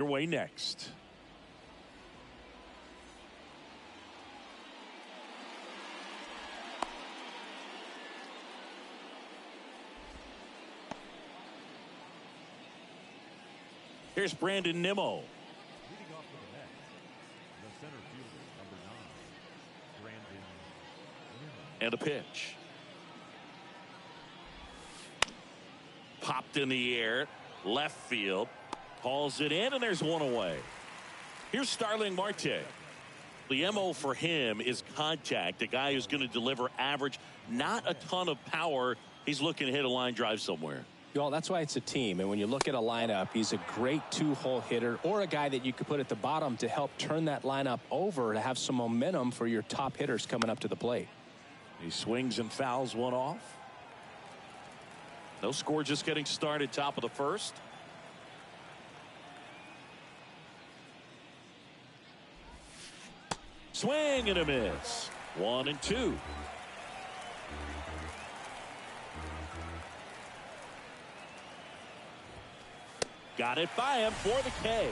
Your way next. Here's Brandon Nimmo. Leading off for the Mets, the center fielder, number 9, Brandon Nimmo. And a pitch. Popped in the air, left field. Hauls it in, and there's one away. Here's Starling Marte. The MO for him is contact. A guy who's going to deliver average, not a ton of power. He's looking to hit a line drive somewhere. Well, that's why it's a team. And when you look at a lineup, he's a great two-hole hitter or a guy that you could put at the bottom to help turn that lineup over to have some momentum for your top hitters coming up to the plate. He swings and fouls one off. No score, just getting started, top of the first. Swing and a miss. 1-2. Got it by him for the K.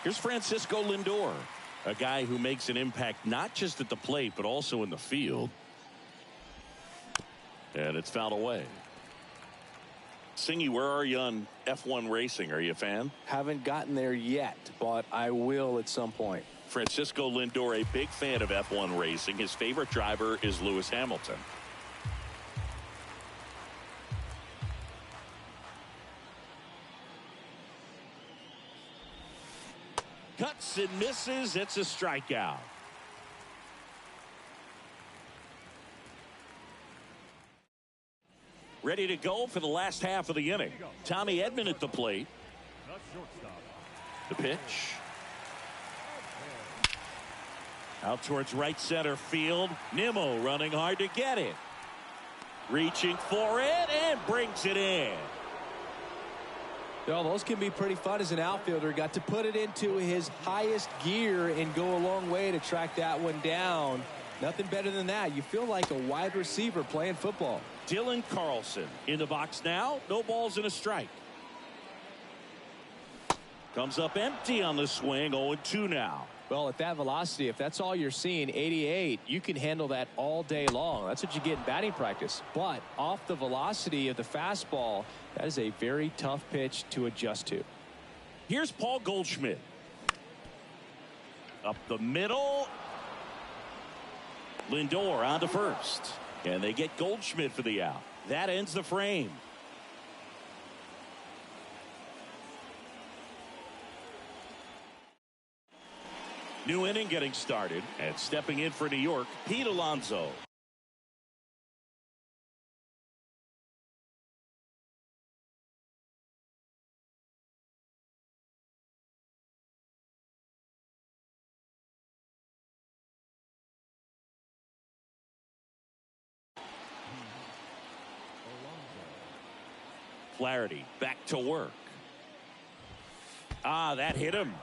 Here's Francisco Lindor, a guy who makes an impact not just at the plate but also in the field. And it's fouled away. Singy, where are you on F1 racing? Are you a fan? Haven't gotten there yet, but I will at some point. Francisco Lindor, a big fan of F1 racing. His favorite driver is Lewis Hamilton. Cuts and misses. It's a strikeout. Ready to go for the last half of the inning. Tommy Edman at the plate. The pitch. Out towards right center field. Nimmo running hard to get it. Reaching for it and brings it in. Well, those can be pretty fun as an outfielder. Got to put it into his highest gear and go a long way to track that one down. Nothing better than that. You feel like a wide receiver playing football. Dylan Carlson in the box now. No balls and a strike. Comes up empty on the swing. 0-2 now. Well, at that velocity, if that's all you're seeing, 88, you can handle that all day long. That's what you get in batting practice. But off the velocity of the fastball, that is a very tough pitch to adjust to. Here's Paul Goldschmidt. Up the middle. Lindor on to first. And they get Goldschmidt for the out. That ends the frame. New inning getting started. And stepping in for New York, Pete Alonso. Flaherty back to work. That hit him.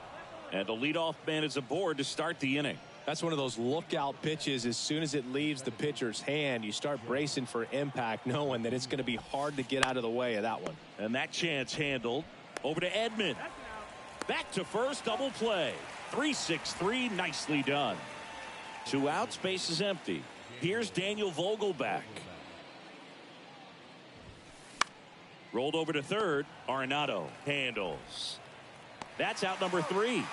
And the leadoff man is aboard to start the inning. That's one of those lookout pitches. As soon as it leaves the pitcher's hand, you start bracing for impact, knowing that it's going to be hard to get out of the way of that one. And that chance handled. Over to Edman. Back to first, double play. 3-6-3, nicely done. 2 outs, base is empty. Here's Daniel Vogelbach. Rolled over to third. Arenado handles. That's out number 3.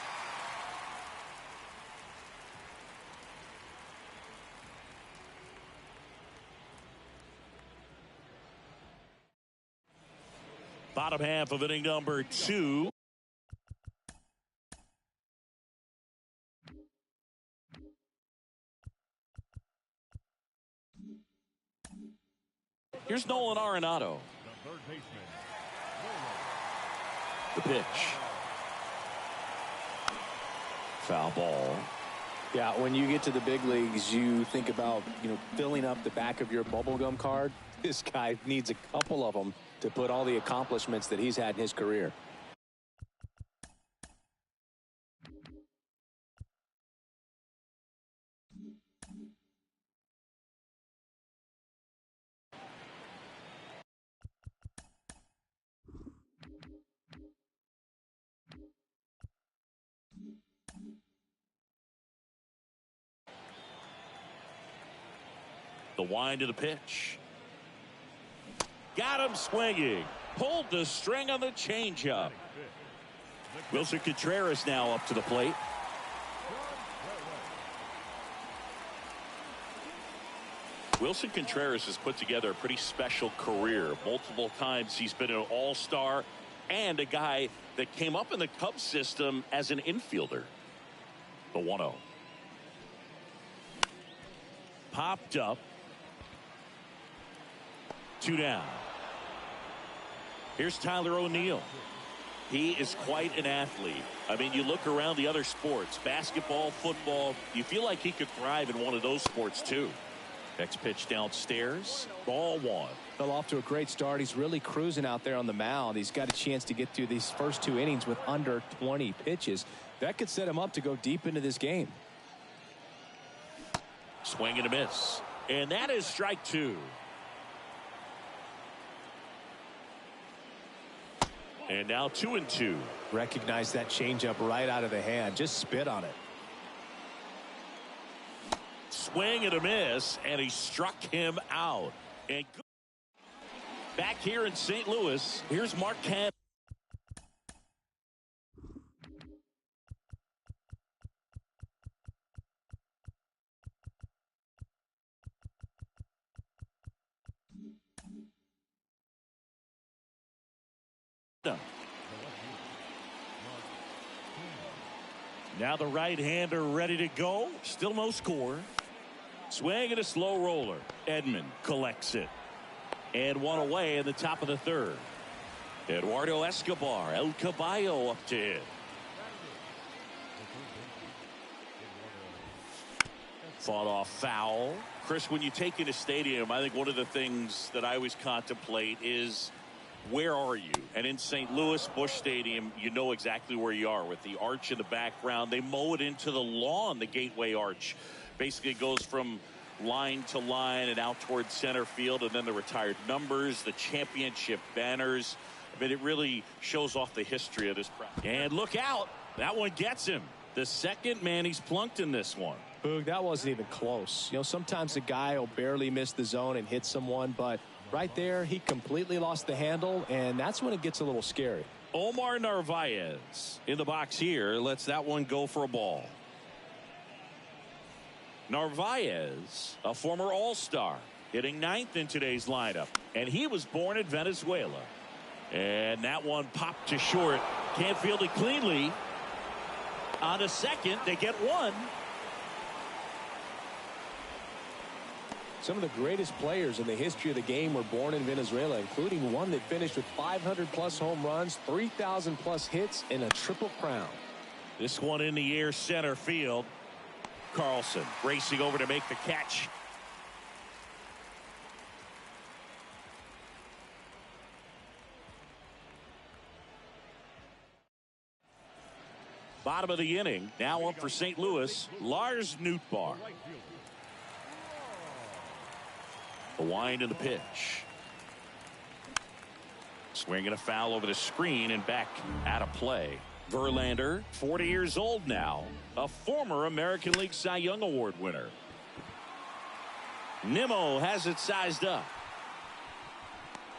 Bottom half of inning number 2. Here's Nolan Arenado. The pitch. Foul ball. Yeah, when you get to the big leagues, you think about, filling up the back of your bubblegum card. This guy needs a couple of them to put all the accomplishments that he's had in his career. The wind of the pitch. Got him swinging. Pulled the string on the changeup. Wilson Contreras now up to the plate. Wilson Contreras has put together a pretty special career. Multiple times he's been an all-star and a guy that came up in the Cubs system as an infielder. The 1-0. Popped up. 2 down. Here's Tyler O'Neill. He is quite an athlete. I mean, you look around the other sports, basketball, football, you feel like he could thrive in one of those sports too. Next pitch downstairs. Ball 1. Fell off to a great start. He's really cruising out there on the mound. He's got a chance to get through these first 2 innings with under 20 pitches. That could set him up to go deep into this game. Swing and a miss. And that is strike 2. And now 2-2. Recognize that changeup right out of the hand. Just spit on it. Swing and a miss, and he struck him out. And back here in St. Louis, here's Mark Canha. Now the right-hander ready to go. Still no score. Swing and a slow roller. Edman collects it. And 1 away in the top of the 3rd. Eduardo Escobar, El Caballo up to hit. Fought off foul. Chris, when you take in a stadium, I think one of the things that I always contemplate is, where are you? And in St. Louis, Busch Stadium, you know exactly where you are with the arch in the background. They mow it into the lawn, the Gateway Arch. Basically goes from line to line and out towards center field, and then the retired numbers, the championship banners. I mean, it really shows off the history of this practice. And look out. That one gets him. The second man he's plunked in this one. Boog, that wasn't even close. You know, sometimes a guy will barely miss the zone and hit someone, but right there, he completely lost the handle, and that's when it gets a little scary. Omar Narvaez in the box here lets that one go for a ball. Narvaez, a former All-Star, hitting 9th in today's lineup, and he was born in Venezuela. And that one popped to short. Can't field it cleanly. On a second, they get 1. Some of the greatest players in the history of the game were born in Venezuela, including one that finished with 500-plus home runs, 3,000-plus hits, and a triple crown. This one in the air center field. Carlson racing over to make the catch. Bottom of the inning. Now up for St. Louis, Lars Nootbaar. The wind and the pitch. Swinging a foul over the screen and back out of play. Verlander, 40 years old now, a former American League Cy Young Award winner. Nimmo has it sized up.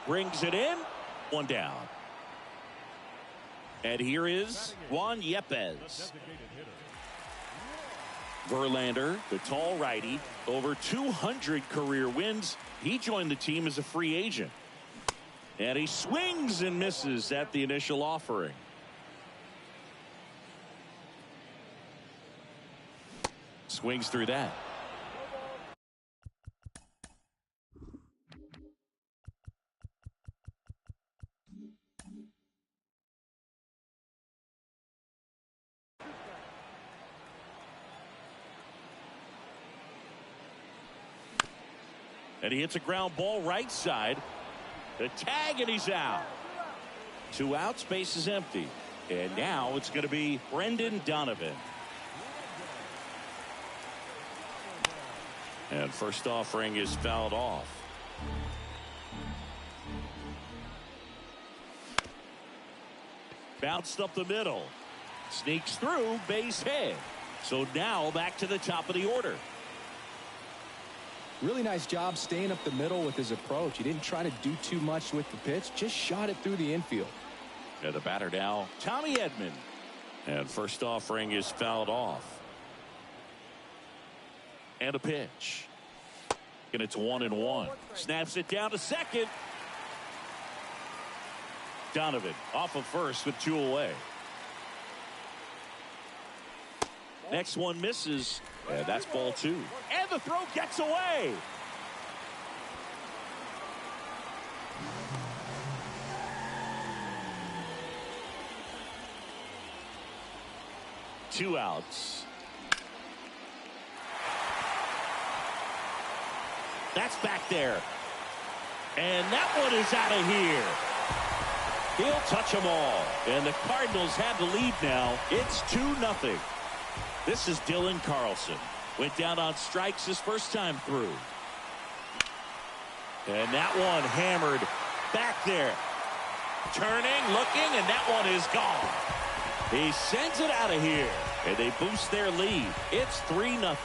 Brings it in. 1 down. And here is Juan Yepez. Verlander, the tall righty, over 200 career wins. He joined the team as a free agent. And he swings and misses at the initial offering. Swings through that. And he hits a ground ball right side. The tag, and he's out. 2 outs, base is empty. And now it's going to be Brendan Donovan. And first offering is fouled off. Bounced up the middle. Sneaks through, base hit. So now back to the top of the order. Really nice job staying up the middle with his approach. He didn't try to do too much with the pitch, just shot it through the infield. And the batter now, Tommy Edman. And first offering is fouled off. And a pitch. And it's 1-1. Snaps it down to second. Donovan off of first with 2 away. Next one misses. And that's ball 2. And the throw gets away. Two outs. That's back there. And that one is out of here. He'll touch them all. And the Cardinals have the lead now. It's 2-0. This is Dylan Carlson. Went down on strikes his first time through. And that one hammered back there. Turning, looking, and that one is gone. He sends it out of here, and they boost their lead. It's 3-0.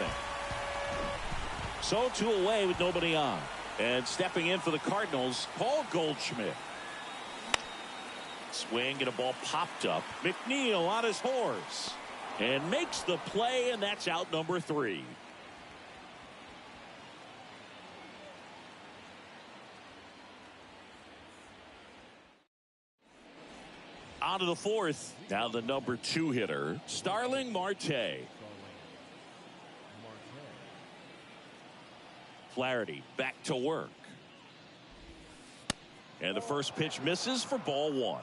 So 2 away with nobody on. And stepping in for the Cardinals, Paul Goldschmidt. Swing and a ball popped up. McNeil on his horse. And makes the play, and that's out number 3. On to the 4th. Now the number 2 hitter, Starling Marte. Flaherty back to work. And the first pitch misses for ball 1.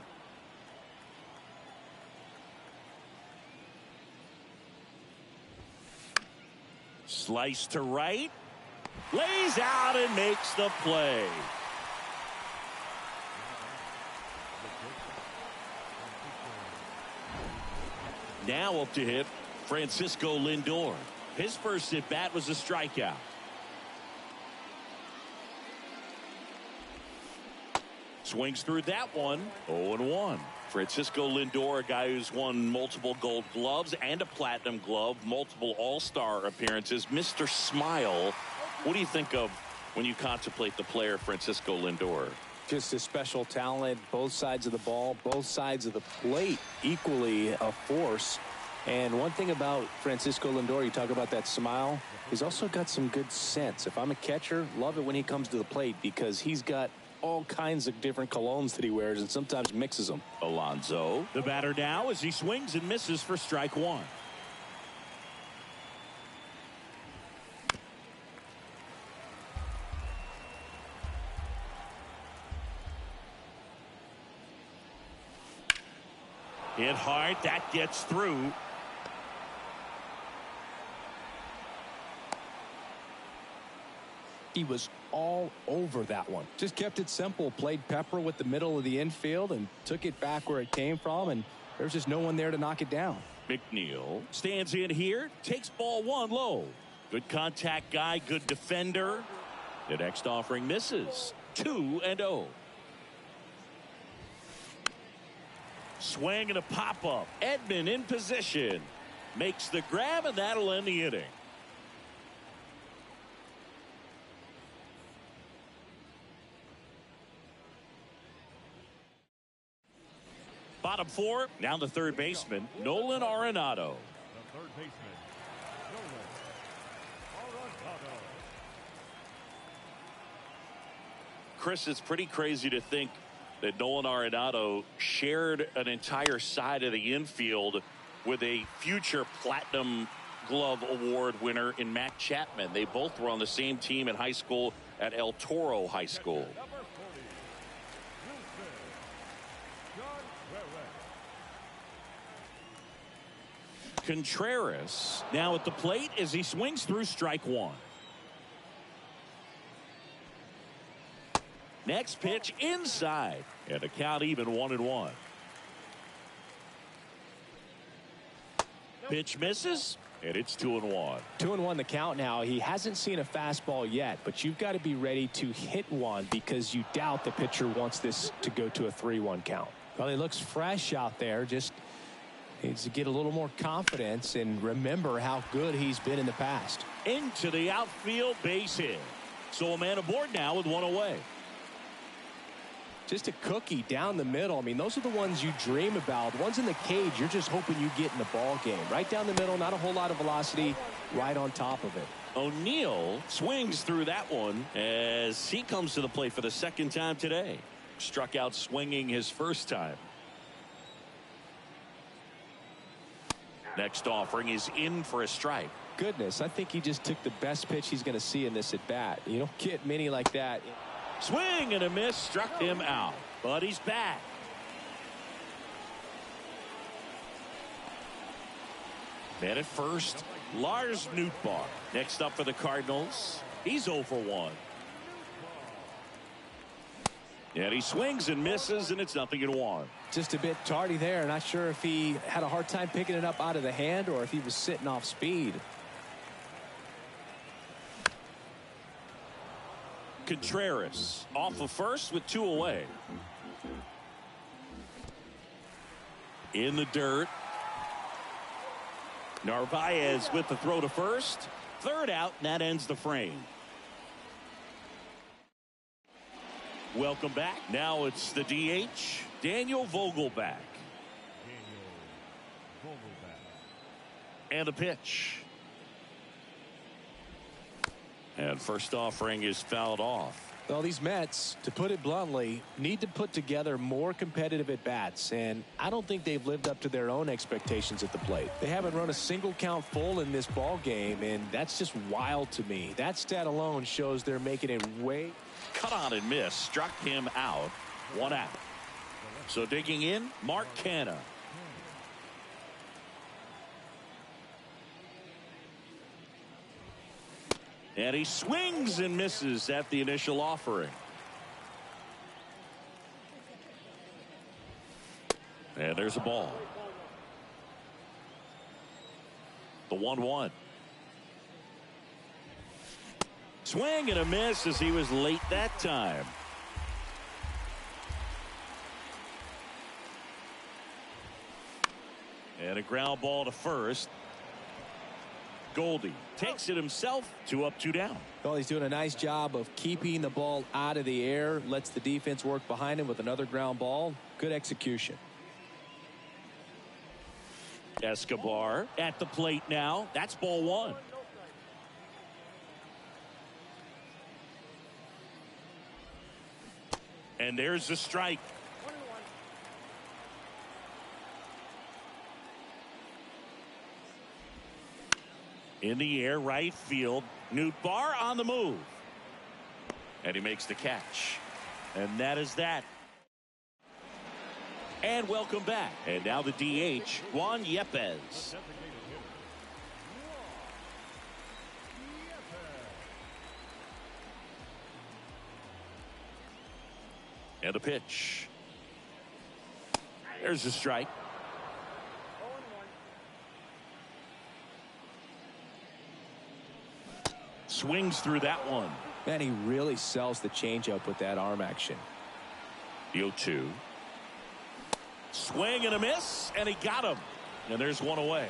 Slice to right. Lays out and makes the play. Now up to hit Francisco Lindor. His first at bat was a strikeout. Swings through that one. 0-1. Francisco Lindor, a guy who's won multiple Gold Gloves and a Platinum Glove, multiple All-Star appearances. Mr. Smile, what do you think of when you contemplate the player Francisco Lindor? Just a special talent, both sides of the ball, both sides of the plate, equally a force. And one thing about Francisco Lindor, you talk about that smile, he's also got some good sense. If I'm a catcher, love it when he comes to the plate because he's got all kinds of different colognes that he wears and sometimes mixes them. Alonso, the batter now as he swings and misses for strike 1. Hit hard, that gets through. He was all over that one. Just kept it simple, played pepper with the middle of the infield and took it back where it came from, and there's just no one there to knock it down. McNeil stands in here, takes ball 1 low. Good contact guy, good defender. The next offering misses. 2-0. Swing and a pop-up. Edman in position. Makes the grab, and that'll end the inning. Bottom 4, now the third baseman, Nolan Arenado. The third baseman, Nolan Arenado. Chris, it's pretty crazy to think that Nolan Arenado shared an entire side of the infield with a future Platinum Glove Award winner in Matt Chapman. They both were on the same team in high school at El Toro High School. Contreras now at the plate as he swings through strike 1. Next pitch inside, and the count even 1-1. Pitch misses, and it's 2-1. 2-1 the count now. He hasn't seen a fastball yet, but you've got to be ready to hit one because you doubt the pitcher wants this to go to a 3-1 count. Well, he looks fresh out there. Just needs to get a little more confidence and remember how good he's been in the past. Into the outfield, base hit. So a man aboard now with one away. Just a cookie down the middle. I mean, those are the ones you dream about. The ones in the cage, you're just hoping you get in the ball game. Right down the middle, not a whole lot of velocity, right on top of it. O'Neill swings through that one as he comes to the plate for the second time today. Struck out swinging his first time. Next offering is in for a strike. Goodness, I think he just took the best pitch he's going to see in this at bat. You don't get many like that. Swing and a miss, struck him out, but he's back. Man at first, Lars Nootbaar. Next up for the Cardinals, he's 0 for 1. And he swings and misses, and it's 0-1. Just a bit tardy there. Not sure if he had a hard time picking it up out of the hand or if he was sitting off speed. Contreras off of first with 2 away. In the dirt. Narvaez with the throw to first. Third out, and that ends the frame. Welcome back. Now it's the DH, Daniel Vogelbach. And the pitch. And first offering is fouled off. Well, these Mets, to put it bluntly, need to put together more competitive at-bats, and I don't think they've lived up to their own expectations at the plate. They haven't run a single count full in this ball game, and that's just wild to me. That stat alone shows they're making it way. Cut on and miss, struck him out. 1 out. So digging in, Mark Canha. And he swings and misses at the initial offering. And there's a ball. The 1-1. Swing and a miss as he was late that time. And a ground ball to first. Goldie takes it himself. 2 up, 2 down. Well, he's doing a nice job of keeping the ball out of the air. Lets the defense work behind him with another ground ball. Good execution. Escobar at the plate now. That's ball 1. And there's the strike. In the air, right field. Nootbaar on the move. And he makes the catch. And that is that. And welcome back. And now the DH, Juan Yepez. And the pitch. There's a strike. Swings through that one. Man, he really sells the changeup with that arm action. The 0-2. Swing and a miss, and he got him. And there's one away.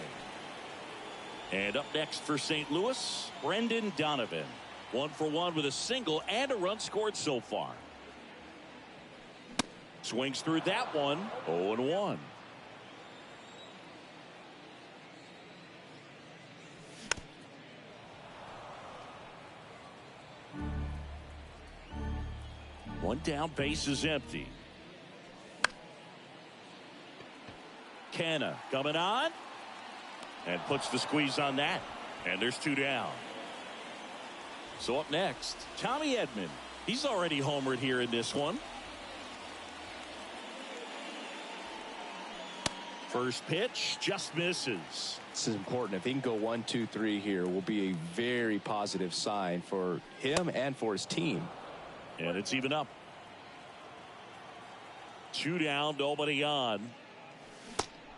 And up next for St. Louis, Brendan Donovan. 1 for 1 with a single and a run scored so far. Swings through that one. 0-1. One down, base is empty. Canha coming on and puts the squeeze on that. And there's 2 down. So up next, Tommy Edman. He's already homered here in this one. First pitch just misses. This is important. If he can go 1, 2, 3 here, will be a very positive sign for him and for his team. And it's even up. 2 down, nobody on.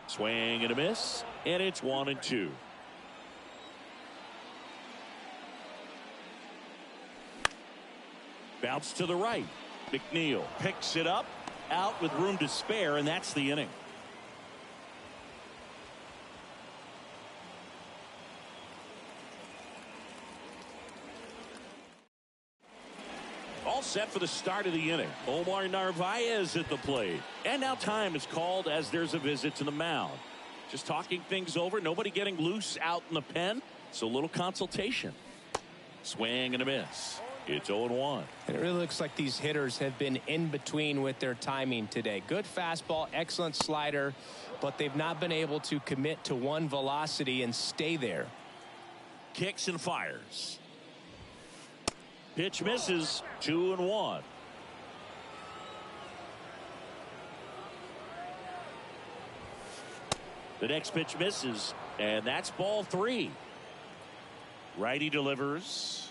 Swing and a miss, and it's 1-2. Bounce to the right. McNeil picks it up, out with room to spare, and that's the inning. set for the start of the inning. Omar Narvaez at the plate. And now time is called as there's a visit to the mound. Just talking things over. Nobody getting loose out in the pen. So a little consultation. Swing and a miss. It's 0-1. And it really looks like these hitters have been in between with their timing today. Good fastball, excellent slider, but they've not been able to commit to one velocity and stay there. Kicks and fires. Pitch misses. 2-1. The next pitch misses, and that's ball 3. Righty delivers.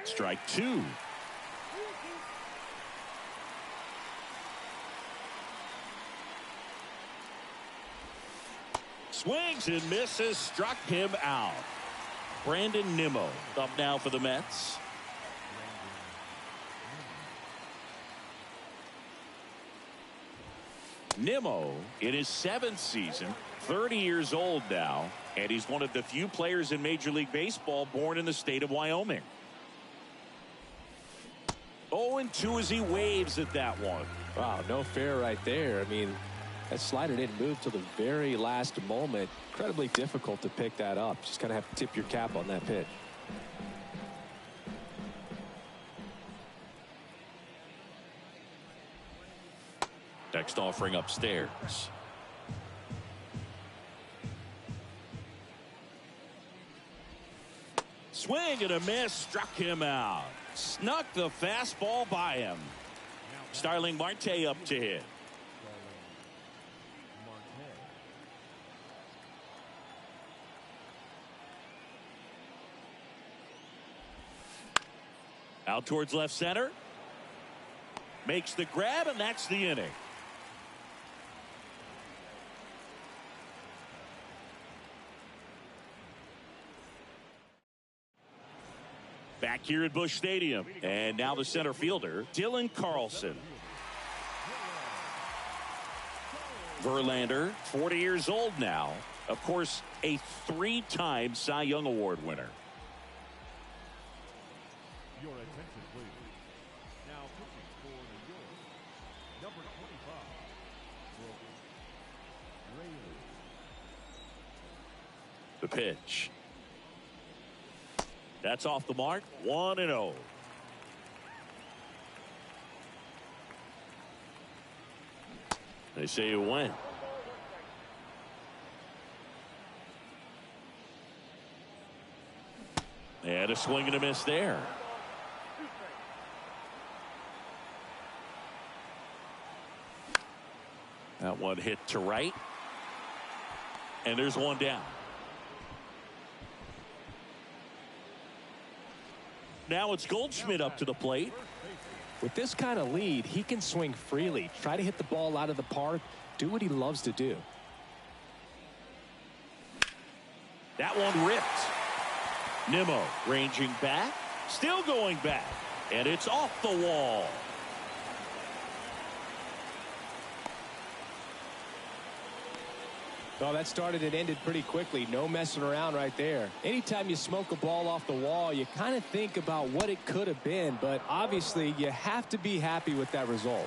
Strike 2. Swings and misses. Struck him out. Brandon Nimmo up now for the Mets. Nimmo in his 7th season, 30 years old now, and he's one of the few players in Major League Baseball born in the state of Wyoming. 0-2 as he waves at that one. Wow, no fair right there. I mean, that slider didn't move till the very last moment. Incredibly difficult to pick that up. Just kind of have to tip your cap on that pitch. Next offering upstairs. Swing and a miss. Struck him out. Snuck the fastball by him. Starling Marte up to hit. Out towards left center. Makes the grab, and that's the inning. Back here at Busch Stadium. And now the center fielder, Dylan Carlson. Verlander, 40 years old now. Of course, a 3-time Cy Young Award winner. Your attention, please. Now pitching for New York, number 25, Rayleigh. The pitch. That's off the mark. 1-0. They say you win. And a swing and a miss there. That one hit to right. And there's one down. Now it's Goldschmidt up to the plate. With this kind of lead, he can swing freely, try to hit the ball out of the park, do what he loves to do. That one ripped. Nimmo ranging back, still going back, and it's off the wall. Well, that started and ended pretty quickly. No messing around right there. Anytime you smoke a ball off the wall, you kind of think about what it could have been, but obviously you have to be happy with that result.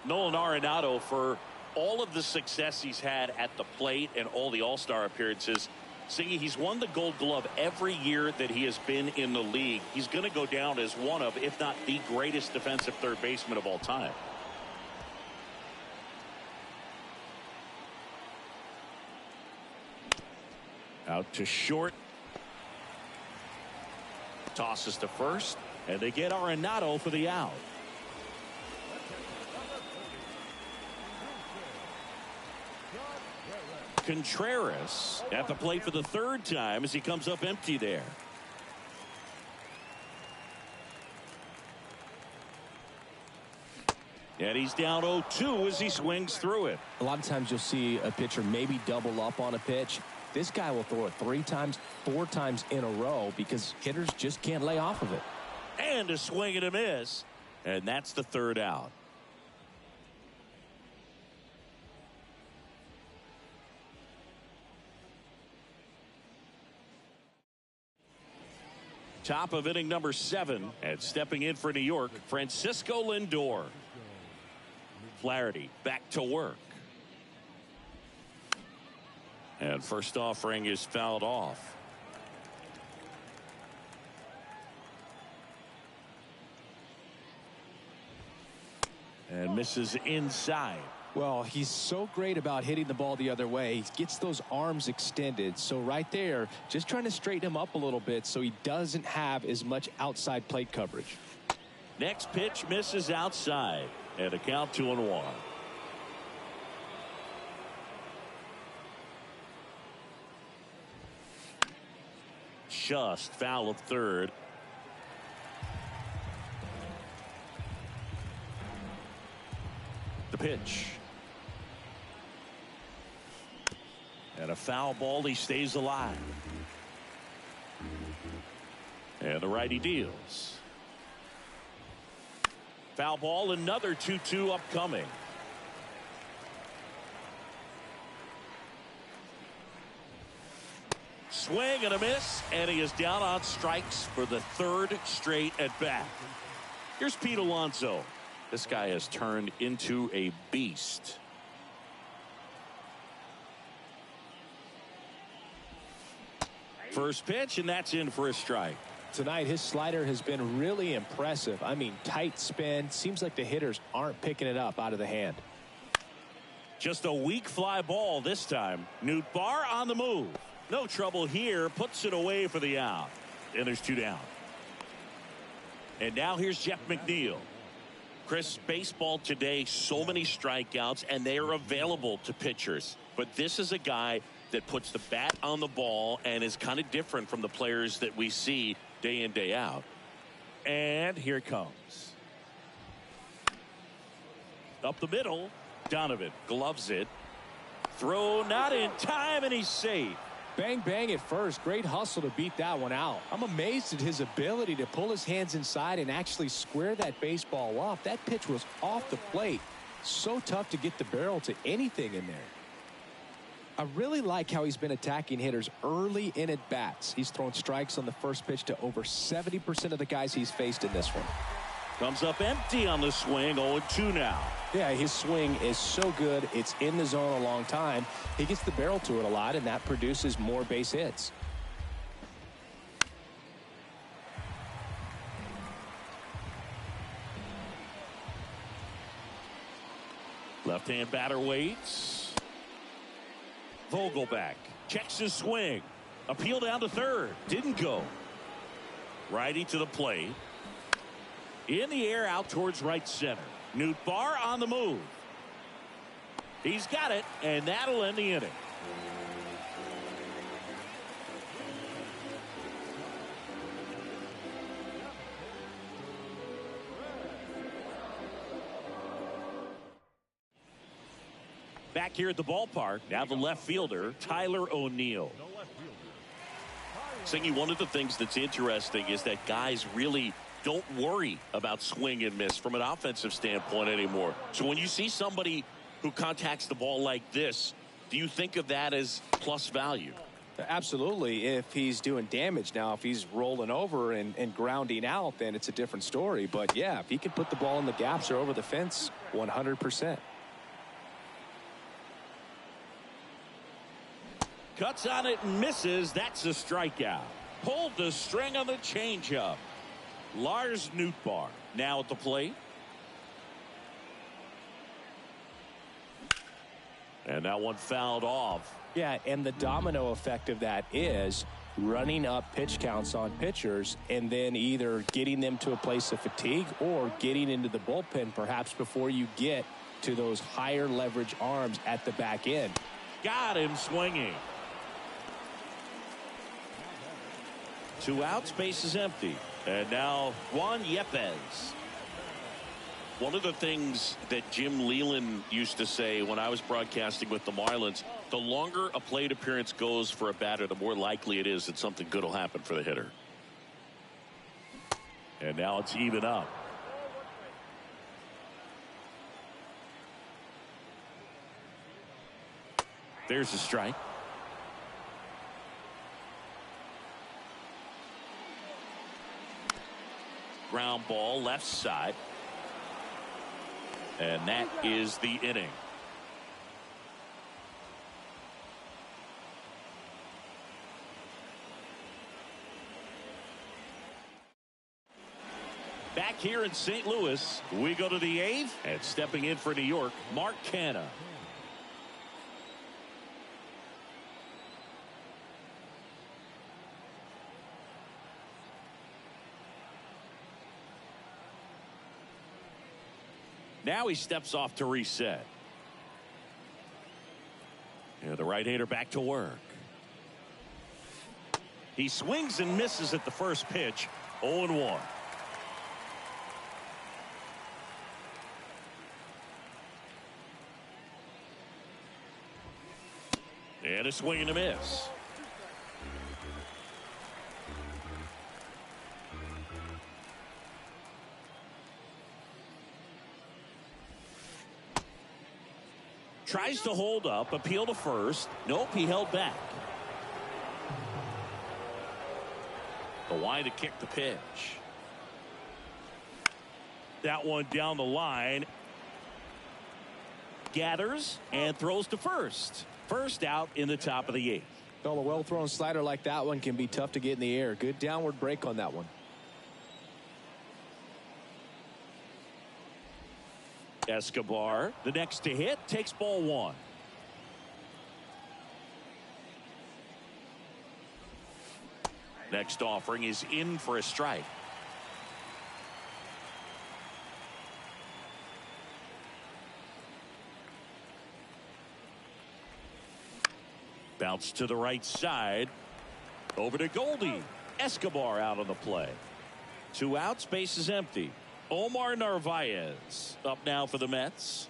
Nolan Arenado, for all of the success he's had at the plate and all the All-Star appearances, Singy, he's won the Gold Glove every year that he has been in the league. He's going to go down as one of, if not the greatest defensive third baseman of all time. Out to short. Tosses to first, and they get Arenado for the out. Contreras at the plate for the 3rd time as he comes up empty there. And he's down 0-2 as he swings through it. A lot of times you'll see a pitcher maybe double up on a pitch. This guy will throw it 3 times, 4 times in a row because hitters just can't lay off of it. And a swing and a miss. And that's the third out. Top of inning number 7, and stepping in for New York, Francisco Lindor. Flaherty back to work. And first offering is fouled off. And misses inside. Well, he's so great about hitting the ball the other way. He gets those arms extended. So right there, just trying to straighten him up a little bit so he doesn't have as much outside plate coverage. Next pitch misses outside. And a count 2-1. Just foul of third. The pitch. And a foul ball. He stays alive. And the righty deals. Foul ball. Another 2-2 upcoming. Swing and a miss, and he is down on strikes for the third straight at bat. Here's Pete Alonso. This guy has turned into a beast. First pitch, and that's in for a strike. Tonight, his slider has been really impressive. I mean, tight spin. Seems like the hitters aren't picking it up out of the hand. Just a weak fly ball this time. Nootbaar on the move. No trouble here. Puts it away for the out. And there's 2 down. And now here's Jeff McNeil. Chris, baseball today, so many strikeouts, and they are available to pitchers. But this is a guy that puts the bat on the ball and is kind of different from the players that we see day in, day out. And here it comes. Up the middle. Donovan gloves it. Throw not in time, and he's safe. Bang, bang at first. Great hustle to beat that one out. I'm amazed at his ability to pull his hands inside and actually square that baseball off. That pitch was off the plate. So tough to get the barrel to anything in there. I really like how he's been attacking hitters early in at bats. He's thrown strikes on the first pitch to over 70% of the guys he's faced in this one. Comes up empty on the swing. 0-2 now. Yeah, his swing is so good. It's in the zone a long time. He gets the barrel to it a lot, and that produces more base hits. Left-hand batter waits. Vogelback checks his swing. Appeal down to third. Didn't go. Righty to the plate. In the air out towards right center. Nootbaar on the move. He's got it, and that'll end the inning. Back here at the ballpark, now the left fielder, Tyler O'Neill. Singy, one of the things that's interesting is that guys really don't worry about swing and miss from an offensive standpoint anymore. So when you see somebody who contacts the ball like this, do you think of that as plus value? Absolutely. If he's doing damage now, if he's rolling over and grounding out, then it's a different story. But yeah, if he can put the ball in the gaps or over the fence, 100%. Cuts on it and misses. That's a strikeout. Pulled the string on the changeup. Lars Nootbaar now at the plate. And that one fouled off. Yeah, and the domino effect of that is running up pitch counts on pitchers and then either getting them to a place of fatigue or getting into the bullpen perhaps before you get to those higher leverage arms at the back end. Got him swinging. 2 outs, base is empty. And now Juan Yepez. One of the things that Jim Leyland used to say when I was broadcasting with the Marlins, the longer a plate appearance goes for a batter, the more likely it is that something good will happen for the hitter. And now it's even up. There's a strike. Ground ball left side. And that is the inning. Back here in St. Louis, we go to the 8th, and stepping in for New York, Mark Canha. Now he steps off to reset. Yeah, the right-hander back to work. He swings and misses at the first pitch. 0-1. And a swing and a miss. Tries to hold up, appeal to first. Nope, he held back. The line to kick the pitch. That one down the line. Gathers and throws to first. First out in the top of the 8th. Well, a well-thrown slider like that one can be tough to get in the air. Good downward break on that one. Escobar, the next to hit, takes ball 1. Next offering is in for a strike. Bounce to the right side. Over to Goldie. Escobar out on the play. 2 outs, base is empty. Omar Narvaez up now for the Mets.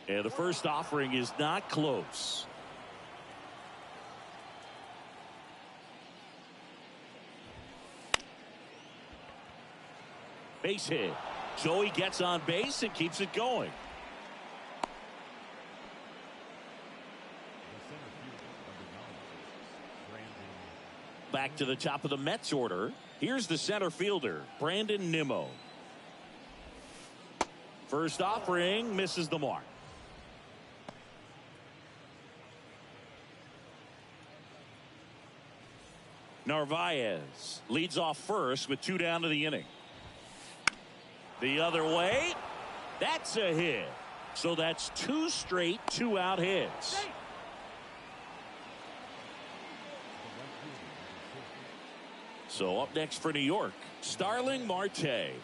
And the first offering is not close. Base hit. So he gets on base and keeps it going. Back to the top of the Mets order. Here's the center fielder, Brandon Nimmo. First offering misses the mark. Narvaez leads off first with 2 down to the inning. The other way. That's a hit. So that's 2 straight 2-out hits. So up next for New York, Starling Marte.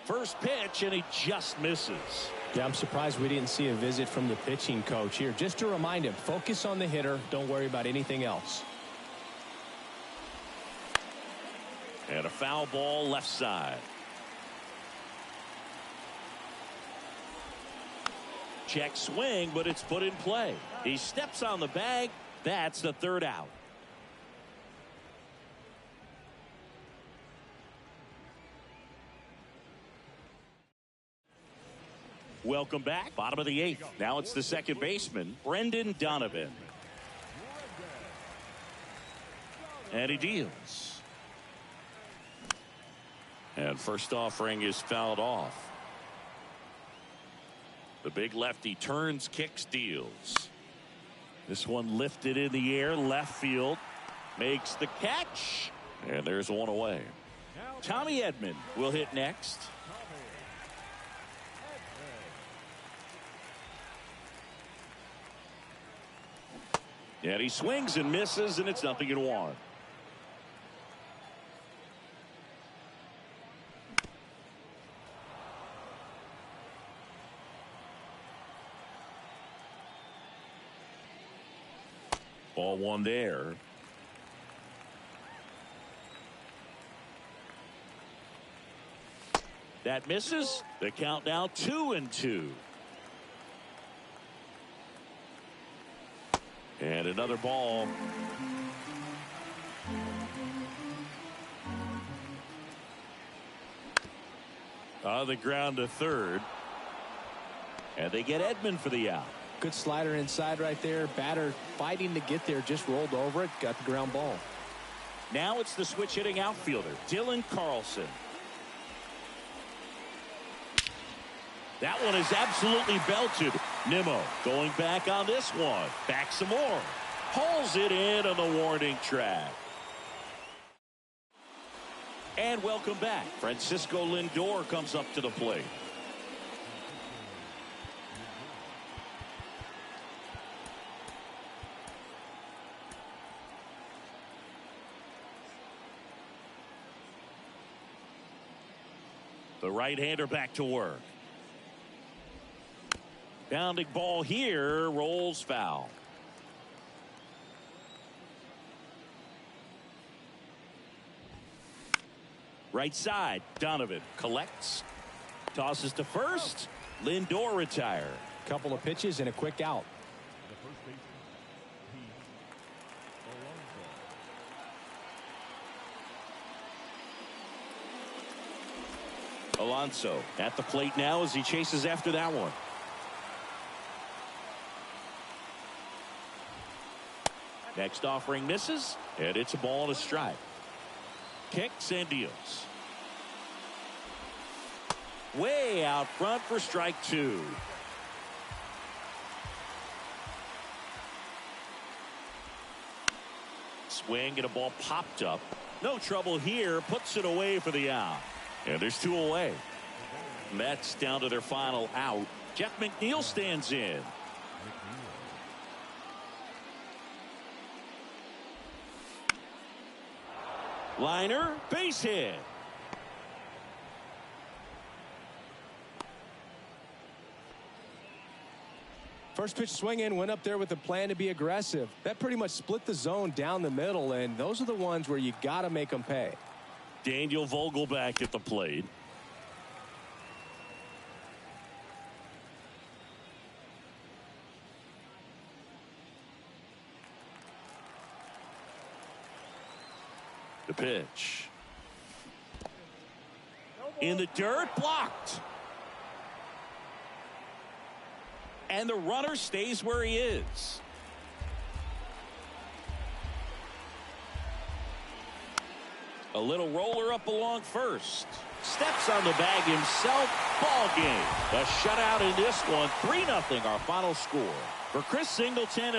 First pitch, and he just misses. Yeah, I'm surprised we didn't see a visit from the pitching coach here. Just to remind him, focus on the hitter. Don't worry about anything else. And a foul ball left side. Check swing, but it's put in play. He steps on the bag. That's the 3rd out. Welcome back. Bottom of the 8th. Now it's the second baseman, Brendan Donovan. And he deals. And first offering is fouled off. The big lefty turns, kicks, deals. This one lifted in the air, left field. Makes the catch. And there's one away. Tommy Edman will hit next. And he swings and misses, and it's 0-1. Ball 1 there. That misses. The count now 2-2. And another ball. On the ground to third. And they get Edman for the out. Good slider inside right there. Batter fighting to get there. Just rolled over it. Got the ground ball. Now it's the switch hitting outfielder, Dylan Carlson. That one is absolutely belted. Nimmo going back on this one. Back some more. Pulls it in on the warning track. And welcome back. Francisco Lindor comes up to the plate. The right-hander back to work. Bounding ball here, rolls foul. Right side, Donovan collects, tosses to first. Lindor retire. Couple of pitches and a quick out. The first baseman, Pete Alonso. Alonso at the plate now as he chases after that one. Next offering misses, and it's a ball and a strike. Kicks and deals. Way out front for strike two. Swing and a ball popped up. No trouble here. Puts it away for the out. And there's two away. Mets down to their final out. Jeff McNeil stands in. Liner, base hit. First pitch swing in, went up there with a plan to be aggressive. That pretty much split the zone down the middle, and those are the ones where you got to make them pay. Daniel Vogelbach at the plate. The pitch. In the dirt, blocked. And the runner stays where he is. A little roller up along first. Steps on the bag himself. Ball game. A shutout in this one. 3-0 our final score. For Chris Singleton.